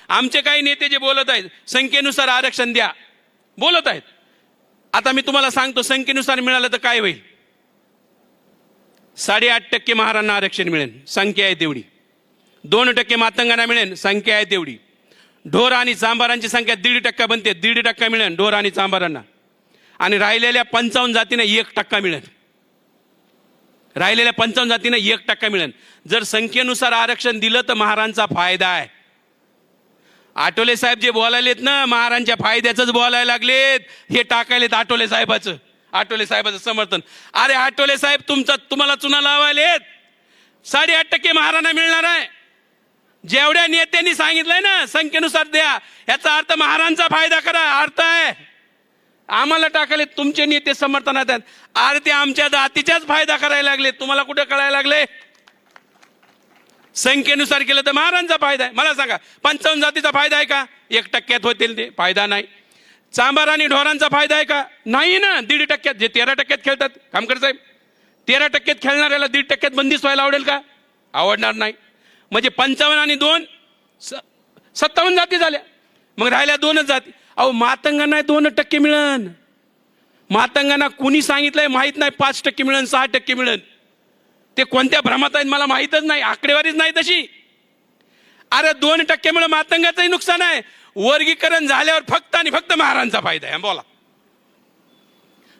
आमचे काही नेते जे बोलत आहेत संख्येनुसार आरक्षण द्या बोलत आहेत. आता मी तुम्हाला सांगतो संख्येनुसार मिळालं तर काय होईल. 8.5% महारांना आरक्षण मिळेल, संख्या आहे तेवढी. 2% मातंगांना मिळेल, संख्या आहे तेवढी. ढोर आणि चांभारांची संख्या 1.5% बनते, 1.5% मिळेल ढोर आणि चांभारांना. आणि राहिलेल्या 55 जातींना 1% मिळेल. राहिलेल्या 55 जातींना 1% मिळेल. जर संख्येनुसार आरक्षण दिलं तर महारांचा फायदा आहे. आठवले साहेब जे बोलायलेत ना महारांच्या फायद्याचंच बोलायला लागलेत, हे टाकायलेत आठवले साहेबाचं समर्थन. अरे आठवले साहेब तुम्हाला चुना लावायलेत. 8.5% महारांना मिळणार आहे. जेवढ्या नेत्यांनी सांगितलंय ना संख्येनुसार द्या, याचा अर्थ महारांचा फायदा करा अर्थ आहे. आम्हाला टाकले तुमचे नेते समर्थनात आहेत. अरे ते आमच्या जातीचाच फायदा करायला लागले, तुम्हाला कुठे कळायला लागले. संख्येनुसार केलं तर महारांचा फायदा आहे. मला सांगा 55 जातीचा फायदा आहे का? 1% होतील ते फायदा नाही. चांभार आणि ढोरांचा फायदा आहे का? नाही ना. 1.5% जे 13% खेळतात कामकर साहेब, 13% खेळणाऱ्याला 1.5% बंदिस्त व्हायला आवडेल का? आवडणार नाही. म्हणजे 55 आणि 2 57 जाती झाल्या. मग राहिल्या 2च जाती. अहो मातंगांना 2% मिळन. मातंगांना कुणी सांगितलंय माहित नाही 5% मिळन 6% मिळन. ते कोणत्या भ्रमात आहेत मला माहितच नाही, आकडेवारीच नाही तशी. अरे 2% मुळे मातंगाचंही नुकसान आहे. वर्गीकरण झाल्यावर फक्त आणि फक्त महारांचा फायदा आहे. बोला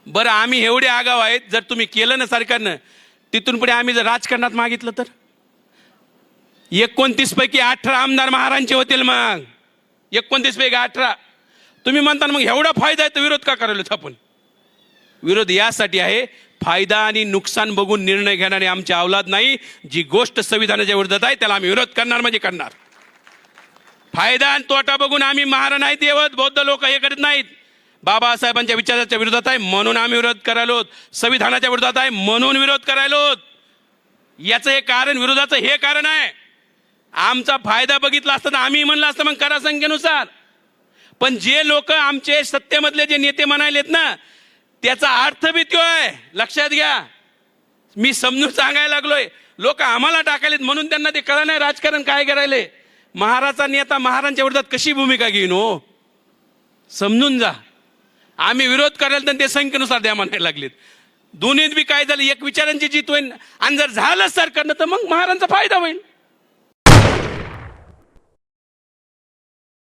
बरं, आम्ही एवढे आगाव आहेत. जर तुम्ही केलं ना सरकारनं, तिथून पुढे आम्ही जर राजकारणात मागितलं तर 29 पैकी 18 आमदार महारांचे होतील. मग 29 पैकी 18 तुम्ही म्हणता मग एवढा फायदा आहे तर विरोध का करायला आपण? विरोध यासाठी आहे, फायदा आणि नुकसान बघून निर्णय घेणारे आमची अवलाद नाही. जी गोष्ट संविधानाच्या विरोधात आहे त्याला आम्ही विरोध करणार म्हणजे करणार. फायदा आणि तोटा बघून आम्ही महाराज नाहीत येवत. बौद्ध लोक हे करत नाहीत. बाबासाहेबांच्या विचाराच्या विरोधात आहे म्हणून आम्ही विरोध करायलो. संविधानाच्या विरोधात आहे म्हणून विरोध करायलो. याचं हे कारण, विरोधाचं हे कारण आहे. आमचा फायदा बघितला असता तर आम्ही म्हणलं असतं मग करा संख्येनुसार. पण जे लोक आमचे सत्तेमधले जे नेते म्हणायलेत ना त्याचा अर्थ बी तो आहे, लक्षात घ्या. मी समजून सांगायला लागलोय. लोक आम्हाला टाकायलेत म्हणून त्यांना ते कळलं नाही राजकारण काय करायले. महाराजचा नेता महाराजांच्या विरोधात कशी भूमिका घेईन हो, समजून जा. आम्ही विरोध करायला तर ते संख्येनुसार द्या म्हणायला लागलेत. दोन्हीत बी काय झालं, एक विचारांची जीत होईल आणि जर झालं सरकारनं तर मग महाराजांचा फायदा होईल.